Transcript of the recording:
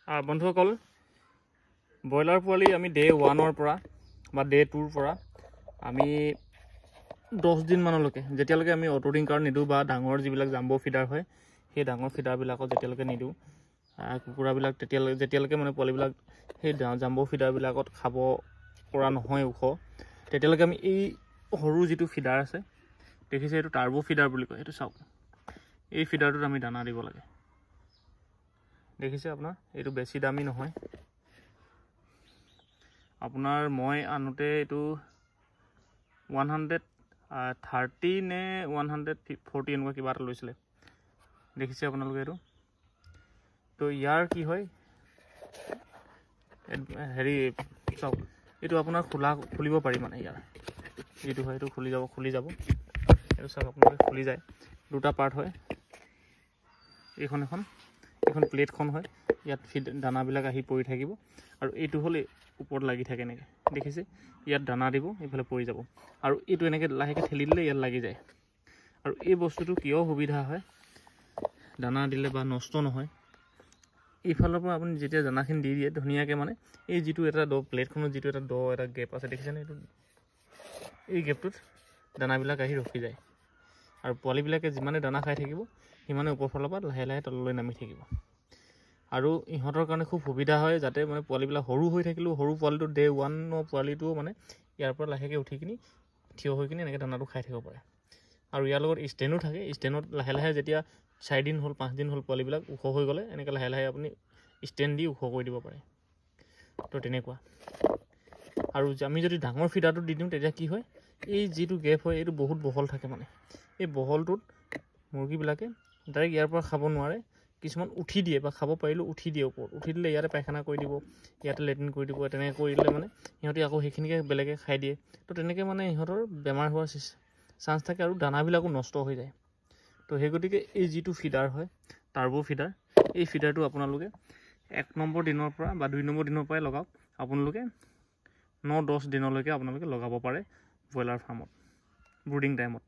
বন্ধুসকল, ব্ৰইলাৰ পোৱালি আমি ডে 1 পৰা বা ডে 2 পৰা আমি 10 দিনমানলৈকে যেতিয়ালৈকে আমি অটোডিং কাৰ্ড নিদিওঁ বা ডাঙৰ যিবিলাক জাম্বো ফিডাৰ হয় সেই ডাঙৰ ফিডাৰবিলাকত যেতিয়ালৈকে নিদিওঁ কুকুৰাবিলাক যেতিয়ালৈকে মানে পোৱালিবিলাক সেই জাম্বো ফিডাৰবিলাকত খাব পৰা নহয় ওখ, তেতিয়ালৈকে আমি এই সৰু যিটো ফিডাৰ আছে দেখিছে, এইটো টাৰ্বো ফিডাৰ বুলি কয়। এইটো চাওক, এই ফিডাৰটোত আমি দানা দিব লাগে। দেখিছে আপোনাৰ, এইটো বেছি দামী নহয়। আপোনাৰ মই আনোতে এইটো 130 নে 140 এনেকুৱা কিবা এটা লৈছিলে। দেখিছে আপোনালোকে এইটো। তো ইয়াৰ কি হয়, হেৰি চাওক, এইটো আপোনাৰ খুলিব পাৰি মানে ইয়াৰ যিটো হয় এইটো খুলি যাব। এইটো চাওক আপোনালোকে খুলি যায়। দুটা পাৰ্ট হয়, এইখন প্লেটখন হয়, ইয়াত দানাবিলাক আহি পৰি থাকিব আৰু এইটো হ'লে ওপৰত লাগি থাকে এনেকৈ। দেখিছে, ইয়াত দানা দিব, এইফালে পৰি যাব আৰু এইটো এনেকৈ লাহেকৈ ঠেলি দিলে ইয়াত লাগি যায়। আৰু এই বস্তুটো কিয় সুবিধা হয়, দানা দিলে বা নষ্ট নহয়। এইফালৰ পৰা আপুনি যেতিয়া দানাখিনি দি দিয়ে ধুনীয়াকৈ, মানে এই যিটো এটা প্লেটখনত যিটো এটা গেপ আছে দেখিছেনে, এইটো এই গেপটোত দানাবিলাক আহি ৰখি যায় আৰু পোৱালিবিলাকে যিমানে দানা খাই থাকিব সিমানে ওপৰ ফালৰ পৰা লাহে লাহে তললৈ নামি থাকিব। আৰু ইহঁতৰ কাৰণে খুব সুবিধা হয়, যাতে মানে পোৱালিবিলাক সৰু হৈ থাকিলেও সৰু পোৱালিটো ডে 1 পোৱালিটোও মানে ইয়াৰ পৰা লাহেকৈ উঠি কিনি থিয় হৈ কিনি এনেকৈ দানাটো খাই থাকিব পাৰে। আৰু ইয়াৰ লগত ষ্টেণ্ডো থাকে। ষ্টেণ্ডত লাহে লাহে যেতিয়া 4 দিন হ'ল 5 দিন হ'ল পোৱালিবিলাক ওখ হৈ গ'লে এনেকৈ লাহে লাহে আপুনি ষ্টেণ্ড দি ওখ কৰি দিব পাৰে। তো তেনেকুৱা। আৰু আমি যদি ডাঙৰ ফিডাৰটো দি দিওঁ তেতিয়া কি হয়, এই যিটো গেপ হয় এইটো বহুত বহল থাকে। মানে এই বহলটোত মুৰ্গীবিলাকে ডাইৰেক্ট ইয়াৰ পৰা খাব নোৱাৰে। কিছুমান উঠি দিয়ে বা খাব পাৰিলেও উঠি দিয়ে ওপৰত। উঠি দিলে ইয়াতে পায়খানা কৰি দিব, ইয়াতে লেট্ৰিন কৰি দিব। তেনেকৈ কৰি দিলে মানে সিহঁতি আকৌ সেইখিনিকে বেলেগে খাই দিয়ে। তো তেনেকৈ মানে ইহঁতৰ বেমাৰ হোৱাৰ চান্স থাকে আৰু দানাবিলাকো নষ্ট হৈ যায়। তো সেই গতিকে এই যিটো ফিডাৰ হয় টাৰ্বো ফিডাৰ, এই ফিডাৰটো আপোনালোকে 1 নম্বৰ দিনৰ পৰা বা 2 নম্বৰ দিনৰ পৰাই লগাওক। আপোনালোকে 9-10 দিনলৈকে আপোনালোকে লগাব পাৰে ব্ৰইলাৰ ফাৰ্মত ব্ৰুডিং টাইমত।